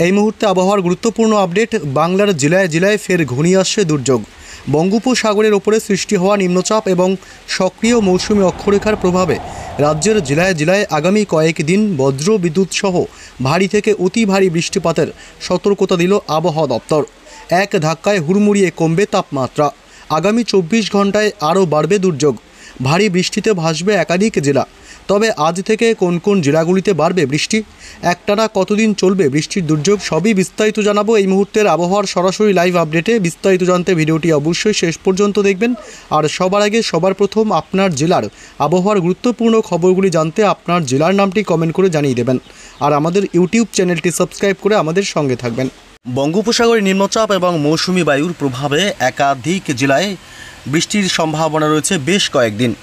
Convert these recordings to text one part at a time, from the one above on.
এই মুহূর্তে আবহাওয়ার গুরুত্বপূর্ণ আপডেট। বাংলার জেলায় জেলায় ফের ঘনিয়ে আসছে দুর্যোগ। বঙ্গোপসাগরের ওপরে সৃষ্টি হওয়া নিম্নচাপ এবং সক্রিয় মৌসুমী অক্ষরেখার প্রভাবে রাজ্যের জেলায় জেলায় আগামী কয়েকদিন বজ্র বিদ্যুৎ সহ ভারী থেকে অতি ভারী বৃষ্টিপাতের সতর্কতা দিল আবহাওয়া দপ্তর। এক ধাক্কায় হুড়মুড়িয়ে কমবে তাপমাত্রা। আগামী 24 ঘন্টায় আরও বাড়বে দুর্যোগ। ভারী বৃষ্টিতে ভাসবে একাধিক জেলা। তবে আজ থেকে কোন কোন জেলাগুলিতে বাড়বে বৃষ্টি, একটানা কতদিন চলবে বৃষ্টির দুর্যোগ, সবই বিস্তারিত জানাবো এই মুহূর্তের আবহাওয়ার সরাসরি লাইভ আপডেটে। বিস্তারিত জানতে ভিডিওটি অবশ্যই শেষ পর্যন্ত দেখবেন। আর সবার আগে সবার প্রথম আপনার জেলার আবহাওয়ার গুরুত্বপূর্ণ খবরগুলি জানতে আপনার জেলার নামটি কমেন্ট করে জানিয়ে দেবেন। আর আমাদের ইউটিউব চ্যানেলটি সাবস্ক্রাইব করে আমাদের সঙ্গে থাকবেন। বঙ্গোপসাগরে নিম্নচাপ এবং মৌসুমি বায়ুর প্রভাবে একাধিক জেলায় বৃষ্টির সম্ভাবনা রয়েছে বেশ কয়েকদিন।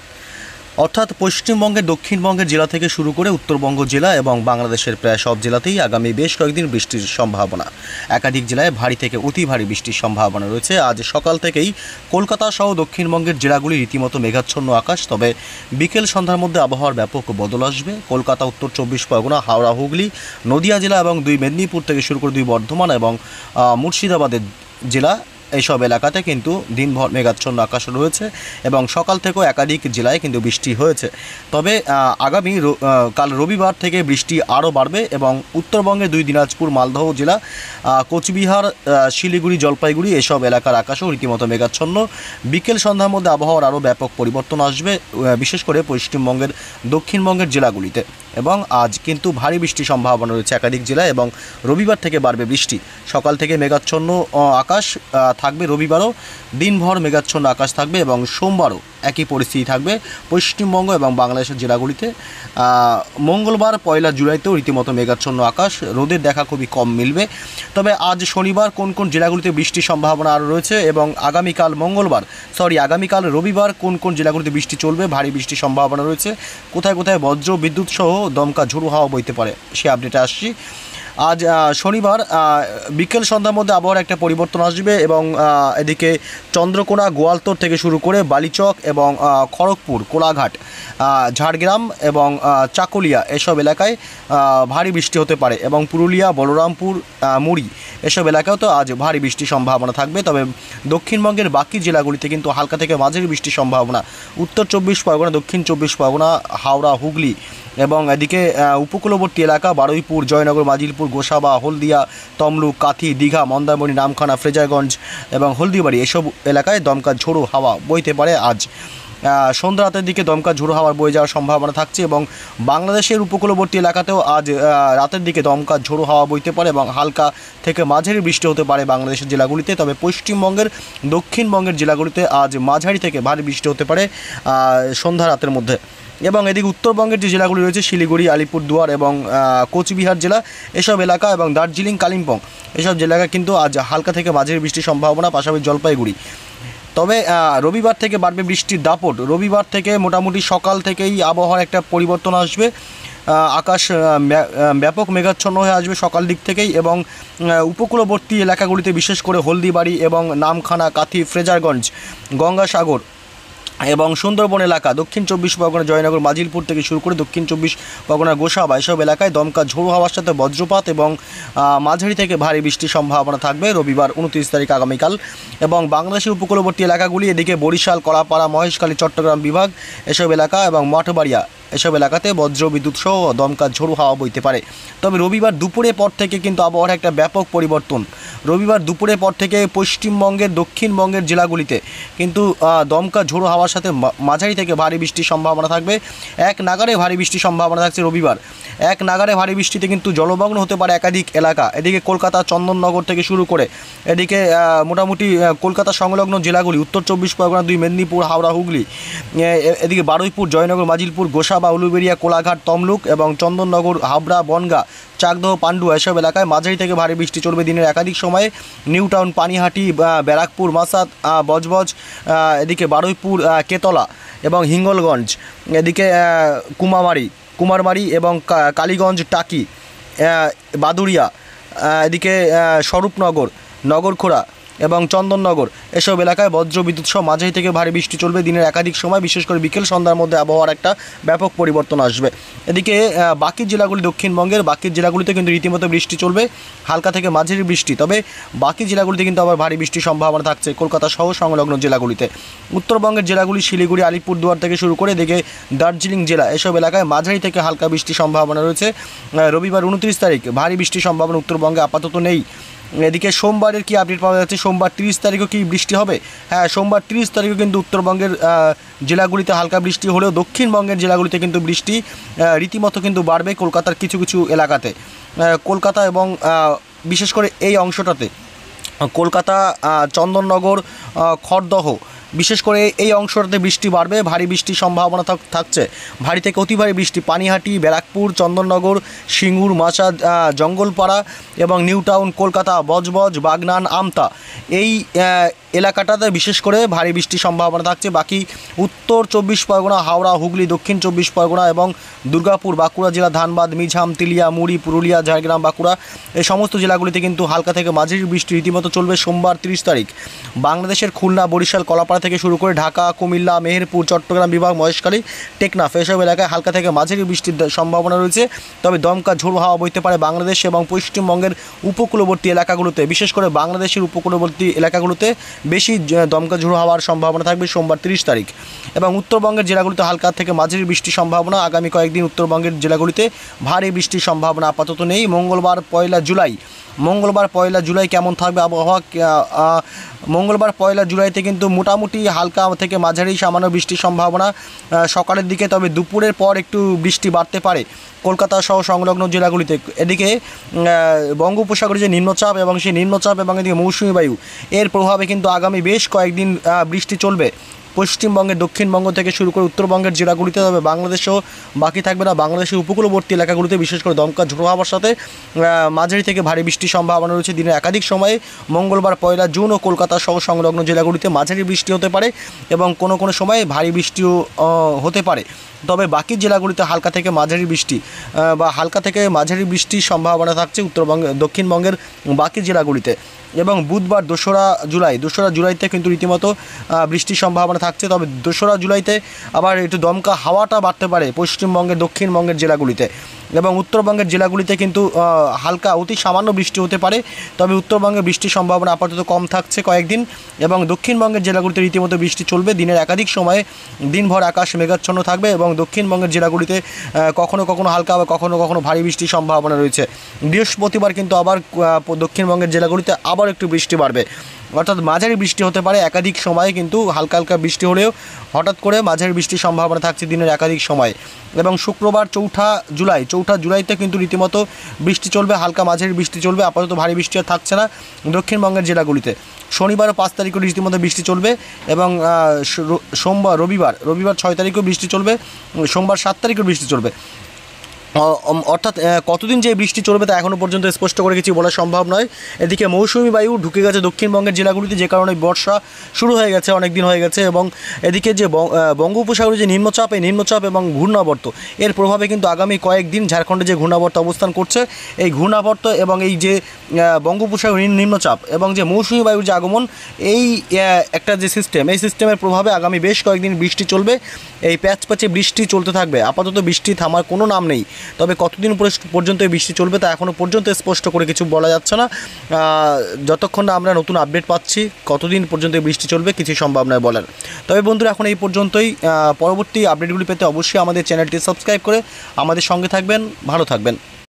অর্থাৎ পশ্চিমবঙ্গের দক্ষিণবঙ্গের জেলা থেকে শুরু করে উত্তরবঙ্গ জেলা এবং বাংলাদেশের প্রায় সব জেলাতেই আগামী বেশ কয়েকদিন বৃষ্টির সম্ভাবনা। একাধিক জেলায় ভারী থেকে অতি ভারী বৃষ্টির সম্ভাবনা রয়েছে। আজ সকাল থেকেই কলকাতা সহ দক্ষিণবঙ্গের জেলাগুলি রীতিমতো মেঘাচ্ছন্ন আকাশ। তবে বিকেল সন্ধ্যার মধ্যে আবহাওয়ার ব্যাপক বদল আসবে। কলকাতা, উত্তর 24 পরগনা, হাওড়া, হুগলি, নদিয়া জেলা এবং 2 মেদিনীপুর থেকে শুরু করে 2 বর্ধমান এবং মুর্শিদাবাদের জেলা, এইসব এলাকাতে কিন্তু দিনভর মেঘাচ্ছন্ন আকাশ রয়েছে এবং সকাল থেকেও একাধিক জেলায় কিন্তু বৃষ্টি হয়েছে। তবে আগামী কাল রবিবার থেকে বৃষ্টি আরও বাড়বে এবং উত্তরবঙ্গের 2 দিনাজপুর, মালদহ জেলা, কোচবিহার, শিলিগুড়ি, জলপাইগুড়ি এসব এলাকার আকাশও রীতিমতো মেঘাচ্ছন্ন। বিকেল সন্ধ্যার মধ্যে আবহাওয়ার আরও ব্যাপক পরিবর্তন আসবে, বিশেষ করে পশ্চিমবঙ্গের দক্ষিণবঙ্গের জেলাগুলিতে। এবং আজ কিন্তু ভারী বৃষ্টির সম্ভাবনা রয়েছে একাধিক জেলায় এবং রবিবার থেকে বাড়বে বৃষ্টি। সকাল থেকে মেঘাচ্ছন্ন আকাশ থাকবে, রবিবারও দিনভর মেঘাচ্ছন্ন আকাশ থাকবে এবং সোমবারও একই পরিস্থিতি থাকবে পশ্চিমবঙ্গ এবং বাংলাদেশের জেলাগুলিতে। মঙ্গলবার 1 জুলাইতেও রীতিমতো মেঘাচ্ছন্ন আকাশ, রোদের দেখা খুবই কম মিলবে। তবে আজ শনিবার কোন কোন জেলাগুলিতে বৃষ্টির সম্ভাবনা আরও রয়েছে এবং আগামীকাল রবিবার কোন কোন জেলাগুলিতে বৃষ্টি চলবে, ভারী বৃষ্টির সম্ভাবনা রয়েছে, কোথায় কোথায় বজ্র বিদ্যুৎ সহ দমকা ঝোড়ো হাওয়া বইতে পারে, সে আপডেটে আসছি। আজ শনিবার বিকেল সন্ধ্যার মধ্যে আবহাওয়ার একটা পরিবর্তন আসবে এবং এদিকে চন্দ্রকোনা, গোয়ালতোড় থেকে শুরু করে বালিচক এবং খড়গপুর, কোলাঘাট, ঝাড়গ্রাম এবং চাকুলিয়া এসব এলাকায় ভারী বৃষ্টি হতে পারে এবং পুরুলিয়া, বলরামপুর, মুড়ি এসব এলাকাও তো আজ ভারী বৃষ্টির সম্ভাবনা থাকবে। তবে দক্ষিণবঙ্গের বাকি জেলাগুলিতে কিন্তু হালকা থেকে মাঝারি বৃষ্টির সম্ভাবনা। উত্তর 24 পরগনা, দক্ষিণ 24 পরগনা, হাওড়া, হুগলি এবং এদিকে উপকূলবর্তী এলাকা বারুইপুর, জয়নগর, মাজিলপুর, গোসাবা, হলদিয়া, তমলুক, কাথি, দীঘা, মন্দারমণি, নামখানা, ফ্রেজারগঞ্জ এবং হলদিবাড়ি এসব এলাকায় দমকা ঝোড়ো হাওয়া বইতে পারে। আজ সন্ধ্যা রাতের দিকে দমকা ঝোড়ো হাওয়ার বয়ে যাওয়ার সম্ভাবনা থাকছে এবং বাংলাদেশের উপকূলবর্তী এলাকাতেও আজ রাতের দিকে দমকা ঝোড়ো হাওয়া বইতে পারে এবং হালকা থেকে মাঝারি বৃষ্টি হতে পারে বাংলাদেশের জেলাগুলিতে। তবে পশ্চিমবঙ্গের দক্ষিণবঙ্গের জেলাগুলিতে আজ মাঝারি থেকে ভারী বৃষ্টি হতে পারে সন্ধ্যা রাতের মধ্যে। এবং এদিকে উত্তরবঙ্গের যে জেলাগুলি রয়েছে শিলিগুড়ি, আলিপুরদুয়ার এবং কোচবিহার জেলা এসব এলাকা এবং দার্জিলিং, কালিম্পং এসব এলাকা কিন্তু আজ হালকা থেকে মাঝারি বৃষ্টির সম্ভাবনা, পাশাপাশি জলপাইগুড়ি। তবে রবিবার থেকে বাড়বে বৃষ্টির দাপট। রবিবার থেকে মোটামুটি সকাল থেকেই আবহাওয়ার একটা পরিবর্তন আসবে, আকাশ ব্যাপক মেঘাচ্ছন্ন হয়ে আসবে সকাল দিক থেকেই এবং উপকূলবর্তী এলাকাগুলিতে বিশেষ করে হলদিবাড়ি এবং নামখানা, কাথি, ফ্রেজারগঞ্জ, গঙ্গাসাগর এবং সুন্দরবন এলাকা, দক্ষিণ 24 পরগনা, জয়নগর, মাজিলপুর থেকে শুরু করে দক্ষিণ 24 পরগনা, গোসাবা এসব এলাকায় দমকা ঝোড়ো হাওয়ার সাথে বজ্রপাত এবং মাঝারি থেকে ভারী বৃষ্টির সম্ভাবনা থাকবে রবিবার 29 তারিখ আগামীকাল। এবং বাংলাদেশের উপকূলবর্তী এলাকাগুলি এদিকে বরিশাল, কলাপাড়া, মহেশখালী, চট্টগ্রাম বিভাগ এসব এলাকা এবং মঠবাড়িয়া এসব এলাকাতে বজ্র বিদ্যুৎ সহ দমকা ঝোড়ো হাওয়া বইতে পারে। তবে রবিবার দুপুরের পর থেকে কিন্তু আবহাওয়ার একটা ব্যাপক পরিবর্তন। রবিবার দুপুরের পর থেকে পশ্চিমবঙ্গের দক্ষিণবঙ্গের জেলাগুলিতে কিন্তু দমকা ঝোড়ো হাওয়ার সাথে মাঝারি থেকে ভারী বৃষ্টির সম্ভাবনা থাকবে। এক নাগাড়ে ভারী বৃষ্টির সম্ভাবনা থাকছে রবিবার। এক নাগাড়ে ভারী বৃষ্টিতে কিন্তু জলমগ্ন হতে পারে একাধিক এলাকা। এদিকে কলকাতা, চন্দননগর থেকে শুরু করে এদিকে মোটামুটি কলকাতা সংলগ্ন জেলাগুলি, উত্তর 24 পরগনা, 2 মেদিনীপুর, হাওড়া, হুগলি, এদিকে বারুইপুর, জয়নগর, মাজিলপুর, গোসাবা, উলুবেড়িয়া, কোলাঘাট, তমলুক এবং চন্দননগর, হাবড়া, বনগাঁ, চাকদহ, পান্ডুয়া এসব এলাকায় মাঝারি থেকে ভারী বৃষ্টি চলবে দিনের একাধিক সময়ে। নিউ টাউন, পানিহাটি, ব্যারাকপুর, মাসাদ, বজবজ, এদিকে বারুইপুর, কেতলা এবং হিঙ্গলগঞ্জ, এদিকে কুমারমারি এবং কালীগঞ্জ, টাকি, বাদুড়িয়া, এদিকে স্বরূপনগর, নগরখোড়া, এবং চন্দননগর এসব এলাকায় বজ্রবিদ্যুৎ সহ মাঝারি থেকে ভারী বৃষ্টি চলবে দিনের একাধিক সময়, বিশেষ করে বিকেল সন্ধ্যার মধ্যে আবহাওয়ার একটা ব্যাপক পরিবর্তন আসবে। এদিকে বাকি জেলাগুলি দক্ষিণবঙ্গের বাকি জেলাগুলিতে কিন্তু রীতিমতো বৃষ্টি চলবে, হালকা থেকে মাঝারি বৃষ্টি, তবে বাকি জেলাগুলিতে কিন্তু আবার ভারী বৃষ্টির সম্ভাবনা থাকছে কলকাতা সহ সংলগ্ন জেলাগুলিতে। উত্তরবঙ্গের জেলাগুলি শিলিগুড়ি, আলিপুরদুয়ার থেকে শুরু করে এদিকে দার্জিলিং জেলা এসব এলাকায় মাঝারি থেকে হালকা বৃষ্টির সম্ভাবনা রয়েছে। রবিবার 29 তারিখ ভারী বৃষ্টির সম্ভাবনা উত্তরবঙ্গে আপাতত নেই। এদিকে সোমবারের কি আপডেট পাওয়া যাচ্ছে, সোমবার 30 তারিখও কি বৃষ্টি হবে? হ্যাঁ, সোমবার 30 তারিখও কিন্তু উত্তরবঙ্গের জেলাগুলিতে হালকা বৃষ্টি হলেও দক্ষিণবঙ্গের জেলাগুলিতে কিন্তু বৃষ্টি রীতিমতো কিন্তু বাড়বে কলকাতার কিছু কিছু এলাকাতে। কলকাতা এবং বিশেষ করে এই অংশটাতে কলকাতা, চন্দননগর, খড়দহ, বিশেষ করে এই অংশটাতে বৃষ্টি বাড়বে, ভারী বৃষ্টির সম্ভাবনা থাকছে। ভারী থেকে অতি ভারী বৃষ্টি পানিহাটি, ব্যারাকপুর, চন্দননগর, সিঙ্গুর, মাচা, জঙ্গলপাড়া এবং নিউ টাউন, কলকাতা, বজবজ, বাগনান, আমতা এই এলাকাটাতে বিশেষ করে ভারী বৃষ্টির সম্ভাবনা থাকছে। বাকি উত্তর 24 পরগনা, হাওড়া, হুগলি, দক্ষিণ 24 পরগনা এবং দুর্গাপুর, বাঁকুড়া জেলা, ধানবাদ, মিঝাম, তিলিয়া, মুড়ি, পুরুলিয়া, ঝাড়গ্রাম, বাঁকুড়া এই সমস্ত জেলাগুলিতে কিন্তু হালকা থেকে মাঝারি বৃষ্টি রীতিমতো চলবে সোমবার 30 তারিখ। বাংলাদেশের খুলনা, বরিশাল, কলাপাড়া থেকে শুরু করে ঢাকা, কুমিল্লা, মেহেরপুর, চট্টগ্রাম বিভাগ, মহেশখালী, টেকনাফ এসব এলাকায় হালকা থেকে মাঝারি বৃষ্টির সম্ভাবনা রয়েছে। তবে দমকা ঝোড়ো হাওয়া বইতে পারে বাংলাদেশ এবং পশ্চিমবঙ্গের উপকূলবর্তী এলাকাগুলোতে, বিশেষ করে বাংলাদেশের উপকূলবর্তী এলাকাগুলোতে বেশি দমকা ঝোড়ো হওয়ার সম্ভাবনা থাকবে সোমবার 30 তারিখ। এবং উত্তরবঙ্গের জেলাগুলিতে হালকা থেকে মাঝারি বৃষ্টির সম্ভাবনা। আগামী কয়েকদিন উত্তরবঙ্গের জেলাগুলিতে ভারী বৃষ্টির সম্ভাবনা আপাতত নেই। মঙ্গলবার 1 জুলাই কেমন থাকবে আবহাওয়া? মঙ্গলবার 1 জুলাইতে কিন্তু মোটামুটি হালকা থেকে মাঝারি সামান্য বৃষ্টির সম্ভাবনা সকালের দিকে, তবে দুপুরের পর একটু বৃষ্টি বাড়তে পারে কলকাতা সহ সংলগ্ন জেলাগুলিতে। এদিকে বঙ্গোপসাগরে যে নিম্নচাপ এবং সেই নিম্নচাপ এবং এদিকে মৌসুমী বায়ু এর প্রভাবে কিন্তু আগামী বেশ কয়েকদিন বৃষ্টি চলবে পশ্চিমবঙ্গের দক্ষিণবঙ্গ থেকে শুরু করে উত্তরবঙ্গের জেলাগুলিতে। তবে বাংলাদেশেও বাকি থাকবে না, বাংলাদেশের উপকূলবর্তী এলাকাগুলিতে বিশেষ করে দমকা ঝোড়ো হাওয়ার সাথে মাঝারি থেকে ভারী বৃষ্টির সম্ভাবনা রয়েছে দিনের একাধিক সময়ে। মঙ্গলবার 1 জুন ও কলকাতা সহ সংলগ্ন জেলাগুলিতে মাঝারি বৃষ্টি হতে পারে এবং কোনো কোনো সময় ভারী বৃষ্টিও হতে পারে। তবে বাকি জেলাগুলিতে হালকা থেকে মাঝারি বৃষ্টি বা হালকা থেকে মাঝারি বৃষ্টির সম্ভাবনা থাকছে দক্ষিণবঙ্গের বাকি জেলাগুলিতে। এবং বুধবার 2রা জুলাইতে কিন্তু রীতিমতো বৃষ্টির সম্ভাবনা থাকছে। তবে 2রা জুলাইতে আবার একটু দমকা হাওয়াটা বাড়তে পারে পশ্চিমবঙ্গের দক্ষিণবঙ্গের জেলাগুলিতে এবং উত্তরবঙ্গের জেলাগুলিতে কিন্তু হালকা অতি সামান্য বৃষ্টি হতে পারে। তবে উত্তরবঙ্গে বৃষ্টির সম্ভাবনা আপাতত কম থাকছে কয়েকদিন এবং দক্ষিণবঙ্গের জেলাগুলিতে রীতিমতো বৃষ্টি চলবে দিনের একাধিক সময়ে। দিনভর আকাশ মেঘাচ্ছন্ন থাকবে এবং দক্ষিণবঙ্গের জেলাগুলিতে কখনো কখনো হালকা বা কখনো কখনো ভারী বৃষ্টির সম্ভাবনা রয়েছে। বৃহস্পতিবার কিন্তু আবার দক্ষিণবঙ্গের জেলাগুলিতে আবার একটু বৃষ্টি বাড়বে, অর্থাৎ মাঝারি বৃষ্টি হতে পারে একাধিক সময়ে, কিন্তু হালকা হালকা বৃষ্টি হলেও হঠাৎ করে মাঝারি বৃষ্টির সম্ভাবনা থাকছে দিনের একাধিক সময়ে। এবং শুক্রবার 4 জুলাইতে কিন্তু রীতিমতো বৃষ্টি চলবে, হালকা মাঝারি বৃষ্টি চলবে, আপাতত ভারী বৃষ্টি আর থাকছে না দক্ষিণবঙ্গের জেলাগুলিতে। শনিবার 5 তারিখও রীতিমতো বৃষ্টি চলবে এবং রবিবার 6 তারিখেও বৃষ্টি চলবে, সোমবার 7 তারিখেও বৃষ্টি চলবে। অর্থাৎ কতদিন যে বৃষ্টি চলবে তা এখনও পর্যন্ত স্পষ্ট করে কিছু বলা সম্ভব নয়। এদিকে মৌসুমি বায়ু ঢুকে গেছে দক্ষিণবঙ্গের জেলাগুলিতে, যে কারণে বর্ষা শুরু হয়ে গেছে, অনেক দিন হয়ে গেছে। এবং এদিকে যে বঙ্গোপসাগরে যে নিম্নচাপ, এই নিম্নচাপ এবং ঘূর্ণাবর্ত এর প্রভাবে কিন্তু আগামী কয়েকদিন ঝাড়খণ্ডে যে ঘূর্ণাবর্ত অবস্থান করছে, এই ঘূর্ণাবর্ত এবং এই যে বঙ্গোপসাগর নিম্নচাপ এবং যে মৌসুমি বায়ুর যে আগমন, এই একটা যে সিস্টেম, এই সিস্টেমের প্রভাবে আগামী বেশ কয়েকদিন বৃষ্টি চলবে। এই প্যাচে বৃষ্টি চলতে থাকবে, আপাতত বৃষ্টি থামার কোনো নাম নেই। তবে কতদিন পর্যন্ত এই বৃষ্টি চলবে তা এখনও পর্যন্ত স্পষ্ট করে কিছু বলা যাচ্ছে না। যতক্ষণ না আমরা নতুন আপডেট পাচ্ছি কতদিন পর্যন্ত এই বৃষ্টি চলবে কিছু সম্ভব নয় বলার। তবে বন্ধুরা এখন এই পর্যন্তই। পরবর্তী আপডেটগুলি পেতে অবশ্যই আমাদের চ্যানেলটি সাবস্ক্রাইব করে আমাদের সঙ্গে থাকবেন, ভালো থাকবেন।